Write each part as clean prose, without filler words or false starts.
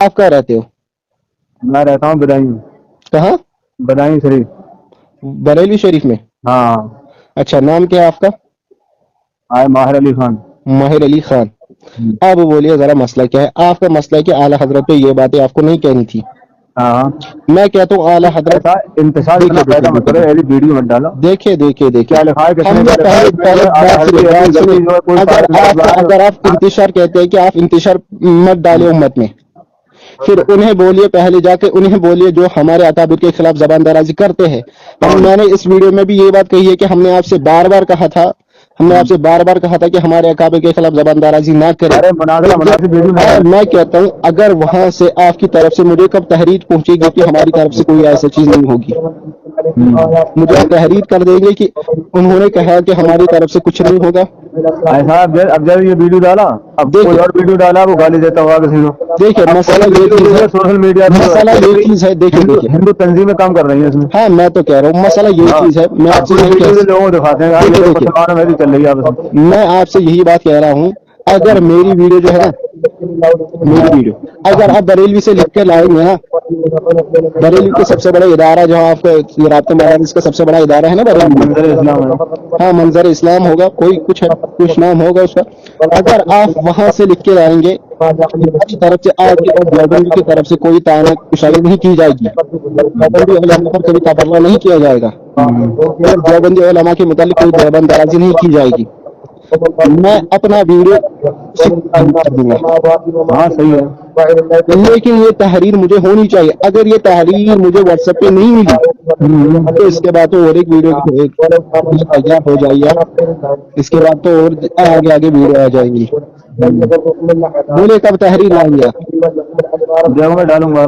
آپ کہاں رہتے ہو؟ میں رہتا ہوں بدائی میں. کہاں؟ بدائی شریف. بریلی شریف میں. ہاں. اچھا، نام کیا ہے آپ کا؟ ماہر علی خان. ماہر علی خان. آپ بولیے ذرا مسئلہ کیا ہے آپ کا؟ مسئلہ ہے کہ اعلیٰ حضرت پہ یہ باتیں آپ کو نہیں کہنی تھی. ہاں. میں کہتا ہوں اعلیٰ حضرت ایسا انتشار اتنا پیدا مت کرو. ایسی ویڈیو مت ڈالو. دیکھیے کیا لکھا ہے کس ہم نے نے کیا لکھا پہلے بات سنی. اگر آپ انتشار کہتے ہیں کہ آپ انتشار مت ڈالے امت میں، پھر انہیں بولیے، پہلے جا کے انہیں بولیے جو ہمارے اکابر کے خلاف زبان درازی کرتے ہیں. میں نے اس ویڈیو میں بھی یہ بات کہی ہے کہ ہم نے آپ سے بار بار کہا تھا کہ ہمارے اکابر کے خلاف زبان درازی نہ کریں. میں کہتا ہوں اگر وہاں سے آپ کی طرف سے مجھے کب تحریر پہنچے گی کہ ہماری طرف سے کوئی ایسا چیز نہیں ہوگی، مجھے آپ تحریر کر دیں گے کہ انہوں نے کہا کہ ہماری طرف سے کچھ نہیں ہوگا. اب جب یہ ویڈیو ڈالا، اب کوئی اور ویڈیو ڈالا وہ گالی دیتا ہوا کسی کو. دیکھیے مسئلہ یہ چیز ہے، سوشل میڈیا مسئلہ یہ چیز ہے. دیکھیے ہندو تنظیمیں کام کر رہی ہیں اس میں. ہاں میں تو کہہ رہا ہوں مسئلہ یہ چیز ہے. میں آپ سے لوگوں کو دکھاتے ہیں مسلمانوں میں بھی چل رہی ہے. میں آپ سے یہی بات کہہ رہا ہوں، اگر میری ویڈیو جو ہے نا، میری ویڈیو اگر آپ بریلوی سے لکھ کے لائیں گے نا، بریلی کے سب سے بڑا ادارہ جو آپ کو رابطہ مدارس کا سب سے بڑا ادارہ ہے نا بریلی میں، ہاں منظر اسلام ہوگا، کوئی کچھ نام ہوگا اس کا. اگر آپ وہاں سے لکھ کے لائیں گے، ہماری طرف سے آپ کی اور دیوبندی کی طرف سے کوئی تعینات کشائی نہیں کی جائے گی. دیوبندی علماء پر کبھی تبرہ نہیں کیا جائے گا. دیوبندی علماء کے متعلق کوئی دیوبند درازی نہیں کی جائے گی. میں اپنا ویڈیو کر دوں گا. ہاں صحیح ہے. لیکن یہ تحریر مجھے ہونی چاہیے. اگر یہ تحریر مجھے واٹس ایپ پہ نہیں ملی تو اس کے بعد تو اور ایک ویڈیو ہو جائے گا. اس کے بعد تو اور آگے ویڈیو آ جائیں گی. بولے کب تحریر لائیں گے آپ؟ جب میں ڈالوں گا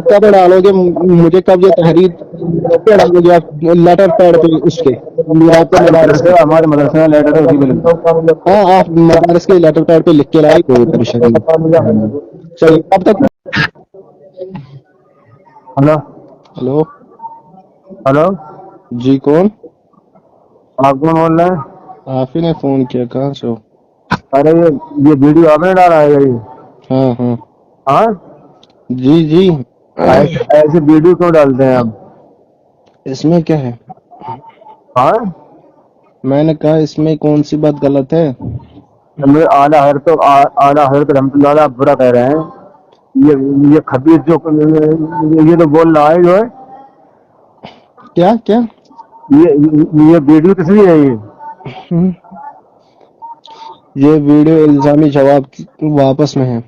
کب ڈالو گے مجھے؟ کب یہ تحریر ڈالو گے آپ لیٹر پیڈ پہ اس کے مدارس کے؟ ہمارے مدرسے میں لیٹر ہے. ہاں آپ مدارس کے لیٹر پیڈ پہ لکھ کے لائے، کوئی پریشانی نہیں. چلیے اب تک. ہلو. ہلو. ہلو. جی کون؟ آپ کون بول رہے ہیں؟ آپ ہی نے فون کیا. کہاں سے ہو؟ ارے یہ ویڈیو آپ نے ڈالا ہے یہ؟ ہاں ہاں ہاں جی. ایسے ویڈیو کیوں ڈالتے ہیں آپ؟ اس میں کیا ہے؟ ہاں میں نے کہا اس میں کون سی بات غلط ہے؟ اعلیٰ حضرت رحمۃ اللہ علیہ برا کہہ رہے ہیں. یہ خبیث جو یہ تو بول رہا ہے جو ہے کیا یہ ویڈیو کس لیے ہے یہ ویڈیو الزامی جواب واپس میں ہے.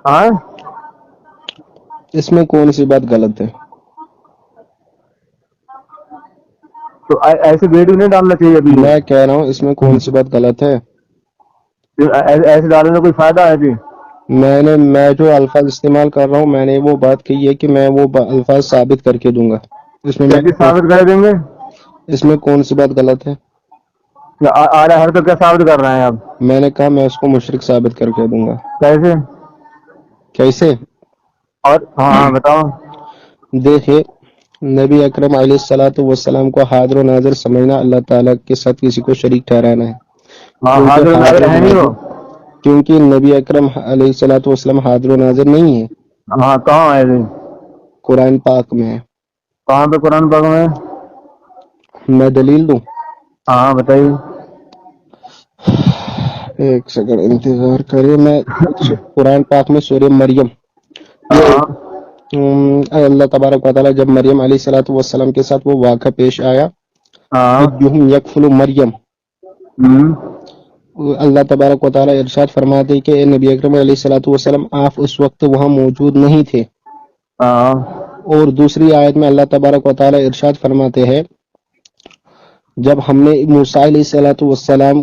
ہاں اس میں کون سی بات غلط ہے؟ تو ایسے ویڈیو نہیں ڈالنا چاہیے. ابھی میں کہہ رہا ہوں اس میں کون سی بات غلط ہے؟ ایسے ڈالنے میں کوئی فائدہ ہے بھی؟ میں جو الفاظ استعمال کر رہا ہوں میں نے وہ بات کہی ہے کہ میں وہ الفاظ ثابت کر کے دوں گا. کیسے ثابت کر دیں گے؟ اس میں کون سی بات غلط ہے؟ اعلیٰ حضرت کیا ثابت کر رہے ہیں آپ؟ میں نے کہا میں اس کو مشرک ثابت کر کے دوں گا. کیسے؟ اور ہاں بتاؤ. دیکھیں نبی اکرم علیہ الصلوۃ والسلام کو حاضر و ناظر سمجھنا اللہ تعالیٰ کے ساتھ کسی کو شریک ٹھہرانا ہے. ہاں حاضر ناظر ہے نہیں وہ. کیونکہ نبی اکرم علیہ الصلوۃ والسلام حاضر و ناظر نہیں ہے. ہاں کہاں ہے؟ قرآن پاک میں ہے. کہاں پہ قرآن پاک میں؟ میں دلیل دوں؟ ہاں بتائیے. ایک سیکنڈ انتظار کریں. میں قرآن پاک میں سورہ مریم، ہاں اللہ تبارک و تعالیٰ جب مریم علیہ الصلوۃ والسلام کے ساتھ وہ واقعہ پیش آیا ہاں یکفل مریم، اللہ تبارک و تعالیٰ ارشاد فرماتے کہ اے نبی اکرم علیہ الصلوۃ والسلام آپ اس وقت وہاں موجود نہیں تھے. ہاں اور دوسری آیت میں اللہ تبارک و تعالیٰ ارشاد فرماتے ہیں جب ہم نے موسیٰ علیہ الصلوۃ والسلام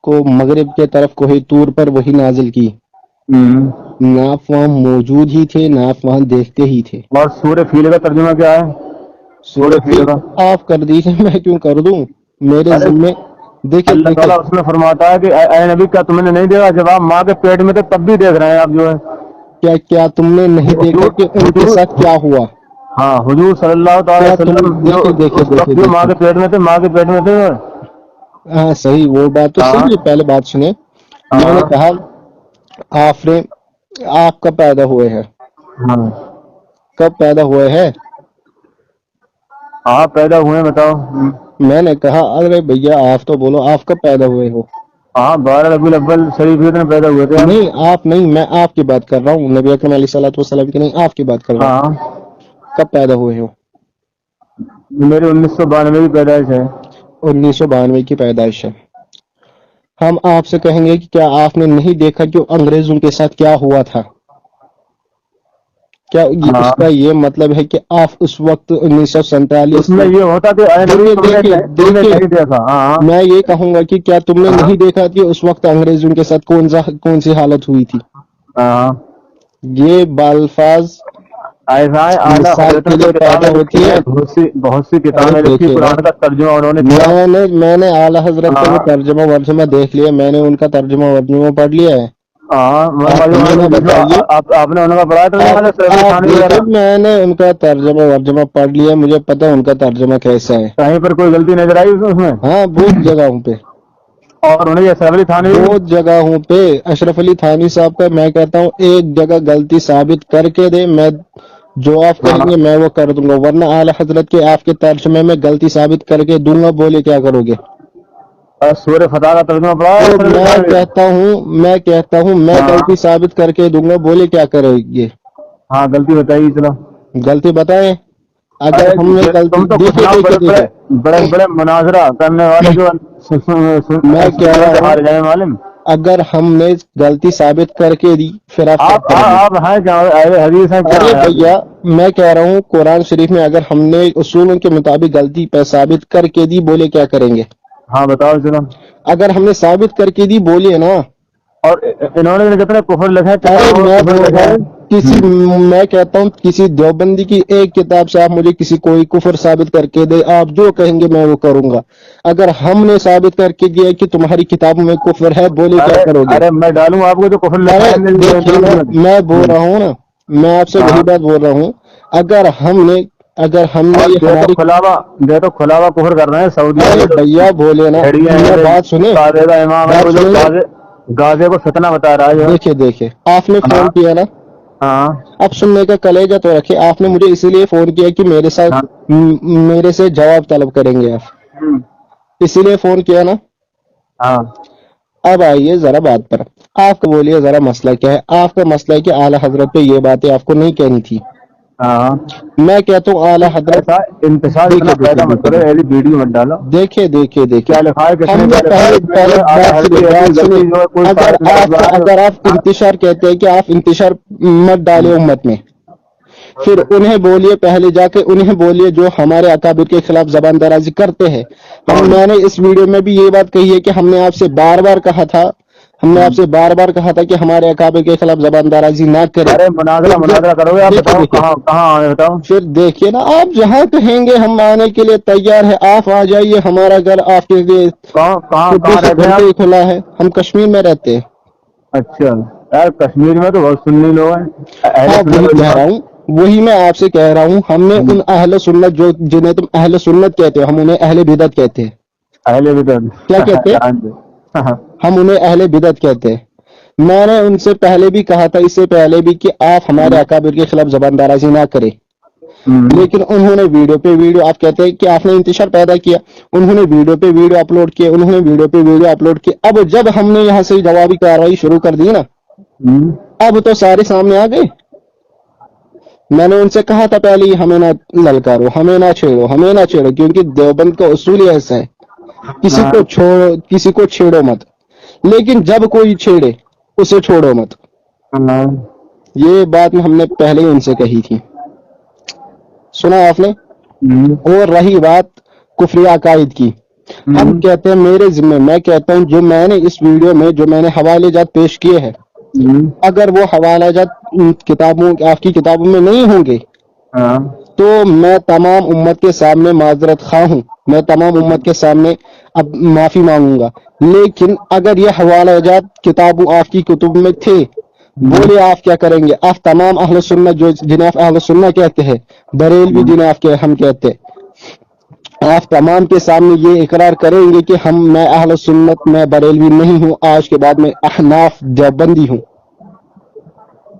کو مغرب کے طرف کوہ طور پر وحی نازل کی، نہ آپ وہاں موجود ہی تھے نہ آپ وہاں دیکھتے ہی تھے. اور سورہ فیل کا ترجمہ کیا ہے؟ سورہ فیل آپ کر دیجیے، میں کیوں کر دوں؟ میرے ذمے. دیکھیے اللہ تعالیٰ اس میں فرماتا ہے کہ اے نبی کیا تم نے نہیں دیکھا جب آپ ماں کے پیٹ میں تھے تب بھی دیکھ رہے ہیں آپ جو ہے کیا تم نے نہیں دیکھا کہ ان کے ساتھ کیا ہوا؟ ہاں حضور صلی اللہ تعالی وسلم جو اس وقت جو ماں کے پیٹ میں تھے ہاں صحیح، وہ بات تو صحیح ہے. پہلے بات سنیں. میں نے کہا آپ نے آپ کب پیدا ہوئے ہیں؟ ہاں کب پیدا ہوئے ہیں؟ آپ پیدا ہوئے ہیں بتاؤ. میں نے کہا ارے بھیا آپ تو بولو آپ کب پیدا ہوئے ہو. ہاں 12 ربیع الاول شریف میں پیدا ہوئے تھے. نہیں آپ نہیں، میں آپ کی بات کر رہا ہوں، نبی اکرم علیہ الصلوۃ والسلام کی نہیں، آپ کی بات کر رہا ہوں. ہاں کب پیدا ہوئے ہو؟ میری 1992 کی پیدائش ہے. 1992 کی پیدائش ہے. ہم آپ سے کہیں گے کہ کیا آپ نے نہیں دیکھا کہ انگریزوں کے ساتھ کیا ہوا تھا؟ کیا ہاں اس کا یہ مطلب ہے کہ آپ اس وقت 1947 اس میں یہ ہوتا کہ اے نبی تم نے نہیں دیکھا. ہاں میں یہ کہوں گا کہ کیا تم نے نہیں دیکھا کہ اس وقت انگریزوں کے ساتھ کون سی حالت ہوئی تھی؟ ہاں یہ بالفاظ ایسا ہے اعلیٰ مثال حضرت کے نے جو لیے پیدا کتابیں ہوتی لکھی ہے. ہیں بہت سی ارے کتابیں لکھی. دیکھیے قرآن کا ترجمہ انہوں نے کیا. میں نے اعلیٰ حضرت کا ہاں وہ ترجمہ دیکھ لیا، میں نے ان کا ترجمہ پڑھ لیا ہے. ہاں آپ ہمیں نہ بتائیے. آپ نے انہوں کا پڑھا تھا سیف آپ خانوی دیکھیں، وغیرہ. میں نے ان کا ترجمہ پڑھ لیا، مجھے پتا ان کا ترجمہ کیسا ہے. کہیں پر کوئی غلطی نظر آئی اس میں؟ ہاں بہت جگہوں پہ، اور انہیں یہ سیف علی تھانوی. بہت جگہوں پہ. اشرف علی تھانوی صاحب کا میں کہتا ہوں ایک جگہ غلطی ثابت کر کے دے، میں جو آپ کہیں ہاں گے میں وہ کر دوں گا، ورنہ اعلیٰ حضرت کے آپ کے ترجمے میں غلطی ثابت کر کے دوں گا. بولے کیا کرو گے؟ سورہ فتح کا ترجمہ پڑھا ہے تو سیف علی تھانوی. کہتا ہوں میں ہاں غلطی ثابت کر کے دوں گا. بولے کیا کرو گے؟ ہاں غلطی بتائیے چلو. غلطی بتائیں. اگر ارے ہم نے غلطی تم تو کچھ دیکھے نہ دیکھے بڑے دیکھے بڑے بڑے مناظرہ کرنے والے جو میں کہہ رہا ہوں ہار جائے معلوم. اگر ہم نے غلطی ثابت کر کے دی پھر آپ کیا کریں گے؟ آپ ہیں کیا حدیث ہیں کیا ارے ہے آپ. بھیا میں کہہ رہا ہوں قرآن شریف میں اگر ہم نے اصولوں کے مطابق غلطی پہ ثابت کر کے دی، بولے کیا کریں گے؟ ہاں بتاؤ چلو. اگر ہم نے ثابت کر کے دی بولیے نا. اور انہوں نے کتنے کفر لکھے ارے کتاب میں کفر بول لکھے رہا ہیں. ہوں میں کہتا ہوں کسی دیوبندی کی ایک کتاب سے آپ مجھے کوئی کفر ثابت کر کے دے، آپ جو کہیں گے میں وہ کروں گا. اگر ہم نے ثابت کر کے دیا کہ تمہاری کتابوں میں کفر ہے، بولے کیا ارے کرو گے؟ ارے میں ڈالوں آپ کو جو کفر لکھا ارے ہے میری دیکھیے نا، میں بول میں. رہا ہوں نا، میں آپ سے ہاں وہی بات بول رہا ہوں. اگر ہم نے اور یہ ہماری جو تو کھلاوا کفر کر رہے ہیں سعودیہ ارے کے جو بھیا بولے نا، بھیڑیے میں ہیں. بات سنیں، غازے کا امام ہے وہ بات جو سنیں گے. غازے کو فتنہ بتا رہا ہے جو. دیکھیے آپ نے ہاں فون کیا نا. ہاں اب سننے کا کلیجہ تو رکھے. آپ نے مجھے اسی لیے فون کیا کہ ہاں میرے سے جواب طلب کریں گے آپ، اسی لیے فون کیا نا. ہاں اب آئیے ذرا بات پر. آپ کو بولیے ذرا مسئلہ کیا ہے؟ آپ کا مسئلہ ہے کہ اعلیٰ حضرت پہ یہ باتیں آپ کو نہیں کہنی تھی. ہاں میں کہتا ہوں اعلیٰ حضرت. ایسا انتشار اتنا پیدا مت کرو. ایسی ویڈیو مت ڈالو. دیکھیے کیا لکھا ہے کس ہم نے نے کیا لکھا ہے اس میں جو پہلے ہے اعلیٰ حضرت کی ایسی بات سنی. غلطی جو ہے کوئی اگر ثابت نہ کر پا رہے آپ ہو. انتشار کہتے ہیں کہ آپ انتشار مت ڈالے امت میں، پھر انہیں بولیے پہلے جا کے انہیں بولیے جو ہمارے اکابر کے خلاف زبان درازی کرتے ہیں. میں نے اس ویڈیو میں بھی یہ بات کہی ہے کہ ہم نے آپ سے بار بار کہا تھا، کہ ہمارے اکابر کے خلاف زبان درازی نہ کرے. ارے مناظرہ کرو گے آپ. بتاؤ کہاں آئے بتاؤ. پھر دیکھیے نا، آپ جہاں کہیں گے ہم آنے کے لیے تیار ہے. آپ آ جائیے، ہمارا گھر آپ کے لیے کہاں سے رہتے ہیں کھلتے ہی آپ. کھلا ہے. ہم کشمیر میں رہتے ہیں. اچھا یار کشمیر میں تو بہت سنی لوگ ہیں. اہل ہاں وہی سنت کہہ رہا ہوں، وہی میں آپ سے کہہ رہا ہوں. ہم نے ان اہل سنت جنہیں تم اہل سنت کہتے ہو، ہم انہیں اہل بدعت کہتے ہیں. اہل بدعت. کیا کہتے ہیں؟ ہم انہیں اہل بدعت کہتے ہیں. میں نے ان سے پہلے بھی کہا تھا، اس سے پہلے بھی، کہ آپ ہمارے اکابر کے خلاف زبان درازی نہ کریں. لیکن انہوں نے ویڈیو پہ ویڈیو، آپ کہتے ہیں کہ آپ نے انتشار پیدا کیا، انہوں نے ویڈیو پہ ویڈیو اپلوڈ کیا، اب جب ہم نے یہاں سے جوابی کارروائی شروع کر دی نا، اب تو سارے سامنے آ گئے. میں نے ان سے کہا تھا پہلے ہی ہمیں نہ للکارو، ہمیں نہ چھیڑو، کیونکہ دیوبند کا اصول ہی ایسا ہے، کسی کو چھیڑو مت. لیکن جب کوئی چھیڑے اسے چھوڑو مت. یہ بات ہم نے پہلے ہی ان سے کہی تھی. سنا آپ نے؟ اور رہی بات کفری عقائد کی، ہم کہتے ہیں میرے ذمہ، میں کہتا ہوں جو میں نے اس ویڈیو میں جو میں نے حوالے جات پیش کیے ہیں، اگر وہ حوالہ جات آپ کی کتابوں میں نہیں ہوں گے تو میں تمام امت کے سامنے معذرت خواہ ہوں. میں تمام امت کے سامنے اب معافی مانگوں گا. لیکن اگر یہ حوالہ جات کتابوں آپ کی کتب میں تھے، بولے آپ کیا کریں گے؟ آپ تمام اہل سنت جنہیں آپ اہل سنت کہتے ہیں، بریلوی جنہیں ہم کہتے ہیں، آپ تمام کے سامنے یہ اقرار کریں گے کہ میں اہل سنت، میں بریلوی نہیں ہوں، آج کے بعد میں احناف دیوبندی ہوں.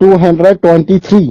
223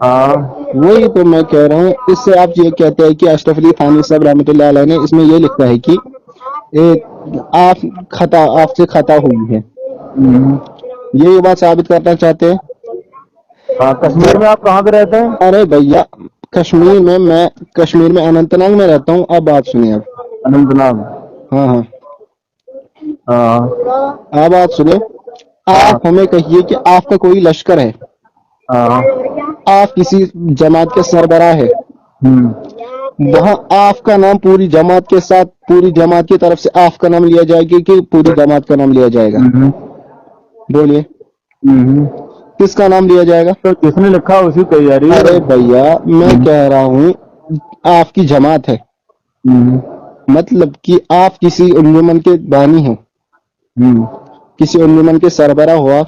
ہاں وہی تو میں کہہ رہا ہوں. اس سے آپ یہ کہتے ہیں کہ اشرف علی تھانوی صاحب رحمۃ اللہ علیہ نے اس میں یہ لکھا ہے کہ آپ سے خطا ہوئی ہے. یہ بات ثابت کرنا چاہتے ہیں. ہاں. کشمیر میں آپ کہاں پہ رہتے ہیں؟ ارے بھیا کشمیر میں اننت ناگ میں رہتا ہوں. اب بات سنیے اب. اننت ناگ. ہاں ہاں. ہاں اب آپ سنیں. ہاں آپ ہمیں کہیے کہ آپ کا کوئی لشکر ہے. ہاں. آپ کسی جماعت کے سربراہ ہے. وہاں آپ کا نام پوری جماعت کے ساتھ پوری جماعت کی طرف سے آپ کا نام لیا جائے گا کہ پوری جماعت کا نام لیا جائے گا؟ بولیے کس کا نام لیا جائے گا؟ تو جس نے لکھا اسی تیاری ہے. ارے بھیا میں کہہ رہا ہوں آپ کی جماعت ہے. مطلب کہ آپ کسی انجمن کے بانی ہو. کسی انجمن کے سربراہ ہوا.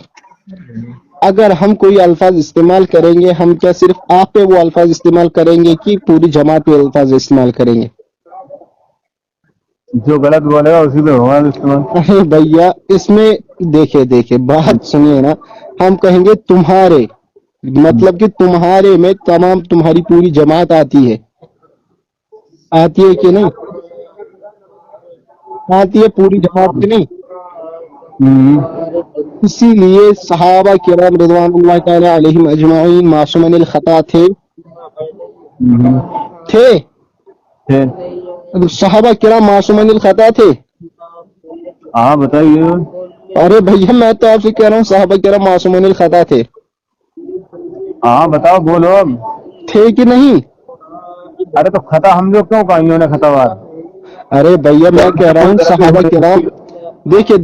اگر ہم کوئی الفاظ استعمال کریں گے ہم کیا صرف آپ پہ وہ الفاظ استعمال کریں گے کہ پوری جماعت پہ الفاظ استعمال کریں گے؟ جو غلط بولے گا اسی پہ ہوگا استعمال. ارے بھیا اس میں دیکھے بات سنیے نا. ہم کہیں گے تمہارے مطلب کہ تمہارے میں تمہاری پوری جماعت آتی ہے کہ نہیں؟ آتی ہے پوری جماعت کی نہیں. اسی لیے صحابہ کرام رضوان اللہ تعالی علیہم اجمعین معصومین الخطا تھے. صحابہ کرام معصومین الخطا تھے. ہاں بتائیے. ارے بھیا میں تو آپ سے کہہ رہا ہوں صحابہ کرام معصومین الخطا تھے. ہاں بتاؤ بولو. تھے کہ نہیں؟ ارے تو خطا ہم لوگ کیوں کہیں نے خطا وار. ارے بھیا میں کہہ رہا ہوں صحابہ کرام دیکھے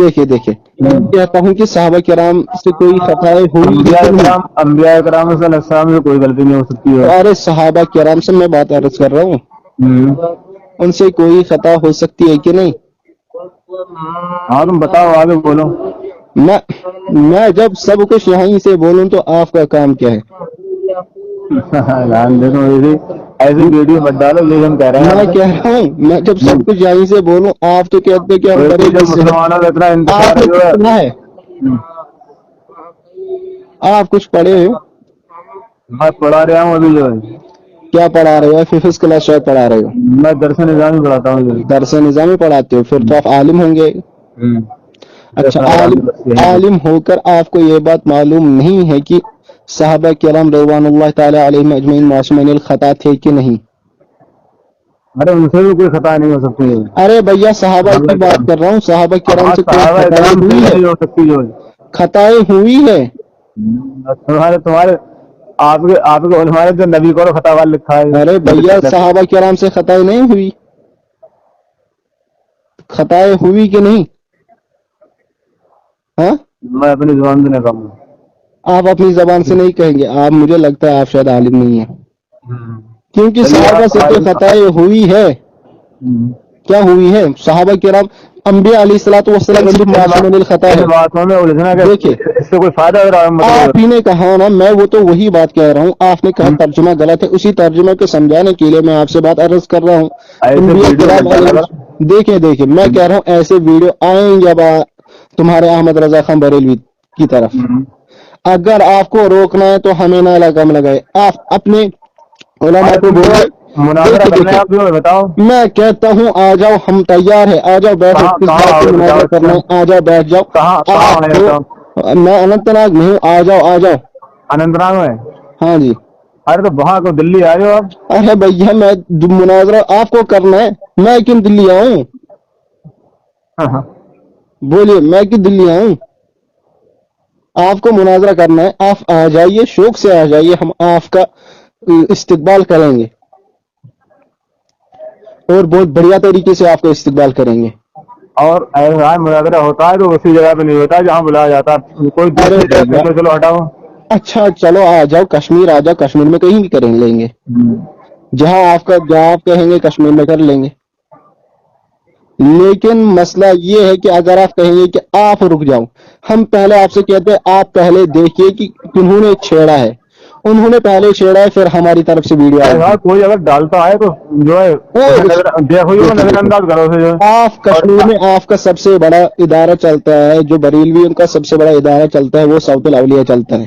کہتا ہوں کہ صحابہ کرام سے کوئی خطائیں ہوئی ہے کہ نہیں؟ انبیاء کرام صلی اللہ علیہ وسلم سے کوئی غلطی نہیں ہو سکتی ہے. ارے صحابہ کرام سے میں بات عرض کر رہا ہوں. ان سے کوئی خطا ہو سکتی ہے کہ نہیں؟ ہاں تم بتاؤ آگے بولو. میں جب سب کچھ یہیں سے بولوں تو آپ کا کام کیا ہے؟ ایسی ویڈیو مت ڈالو لیکن کہہ رہے ہیں میں آپ کہہ رہا ہوں میں جب سب کچھ یہیں سے بولوں آپ تو کہتے کہ ہم سے بریلوی جب سے ہیں. مسلمانوں کا اتنا آپ انتشار نے ہے جو ہے. کتنا ہے؟ آپ کچھ پڑھے ہیں؟ میں پڑھا رہا ہوں ابھی جو ہے. کیا پڑھا رہے ہو؟ ففث کلاس شاید پڑھا رہے ہو. میں درس نظامی پڑھاتا ہوں جو. درس نظامی پڑھاتے ہو پھر تو آپ عالم ہوں گے. اچھا عالم ہو کر آپ کو یہ بات معلوم نہیں ہے کہ صحابہ کرام رضوان اللہ تعالی علیہم اجمعین معصومین الخطا تھے کہ نہیں؟ ارے ان سے بھی کوئی خطا نہیں ہو سکتی ہے. ارے بھیا صحابہ کی بات کر رہا ہوں. صحابہ کرام سے کوئی صحابہ خطائیں کرام سے ہوئی بھی ہے؟ نہیں ہو سکتی جو. خطائیں ہوئی ہے. تمہارے آپ کے ہمارے جو نبی کو خطا وال لکھا ارے بھیا صحابہ کرام سے خطائیں نہیں ہوئی. خطائیں ہوئی کہ نہیں؟ ہاں میں اپنی زبان سے نہ کہوں. آپ اپنی زبان سے نہیں کہیں گے. آپ مجھے لگتا ہے آپ شاید عالم نہیں ہیں کیونکہ چلیے صحابہ سے تو خطائیں ہوئی ہے. کیا ہوئی ہے؟ صحابہ کرام انبیاء علیہ الصلوۃ والسلام سے معصومین الخطا اس ہے. باتوں میں الجھنا کہ دیکھیں اس سے کوئی فائدہ ہو رہا ہے مطلب. آپ ہی نے کہا نا میں وہ تو وہی بات کہہ رہا ہوں. آپ نے کہا ترجمہ غلط ہے اسی ترجمے کو سمجھانے کے لیے میں آپ سے بات عرض کر رہا ہوں. ایسے انبیاء ویڈیو کرام بتا لگا. دیکھیں میں کہہ رہا ہوں ایسے ویڈیو آئیں گے اب تمہارے احمد رضا خان بریلوی کی طرف. اگر آپ کو روکنا ہے تو ہمیں نہ لگائے. آپ اپنے علماء ارے کو تم جو بولے. مناظرہ کرنا ہے دیکھیں آپ جو بتاؤ. میں کہتا ہوں آ جاؤ ہم تیار ہے. آ جاؤ بیٹھو کہاں کس کہاں بات آؤ سے گے بتاؤ مناظرہ اس کرنا ٹائم. ہے. آ جاؤ بیٹھ جاؤ. کہاں آپ میں کو بتاؤ. میں اننت ناگ میں ہوں. آ جاؤ. اننت ناگ میں. ہاں جی. ارے تو وہاں کو دلی آ جاؤ آپ. ارے بھیا میں مناظرہ آپ کو کرنا ہے. میں کیوں دلی آؤں؟ ہاں بولیے میں کیوں دلی آؤں؟ آپ کو مناظرہ کرنا ہے. آپ آ جائیے شوق سے آ جائیے. ہم آپ کا استقبال کریں گے اور بہت بڑھیا طریقے سے آپ کا استقبال کریں گے. اور ایسا مناظرہ ہوتا ہے تو اسی جگہ پہ نہیں ہوتا ہے جہاں بلایا جاتا ہے. کوئی ارے دوسری بھیا جگہ چلو ہٹاؤ. اچھا چلو آ جاؤ کشمیر آ جاؤ. کشمیر میں کہیں بھی کریں لیں گے. جہاں آپ کہیں گے کشمیر میں کر لیں گے. لیکن مسئلہ یہ ہے کہ اگر آپ کہیں گے کہ آپ رک جاؤ. ہم پہلے آپ سے کہتے ہیں آپ پہلے دیکھیے کہ کنہوں نے چھیڑا ہے. انہوں نے پہلے چھیڑا ہے پھر ہماری طرف سے ویڈیو آئے گی. کوئی اگر ڈالتا ہے تو جو ہے اسے دیکھو نظر دیکھیں انداز کرو اسے جو آپ اور. کشمیر میں آپ کا سب سے بڑا ادارہ چلتا ہے جو بریلوی ان کا سب سے بڑا ادارہ چلتا ہے وہ سعود الاولیاء چلتا ہے.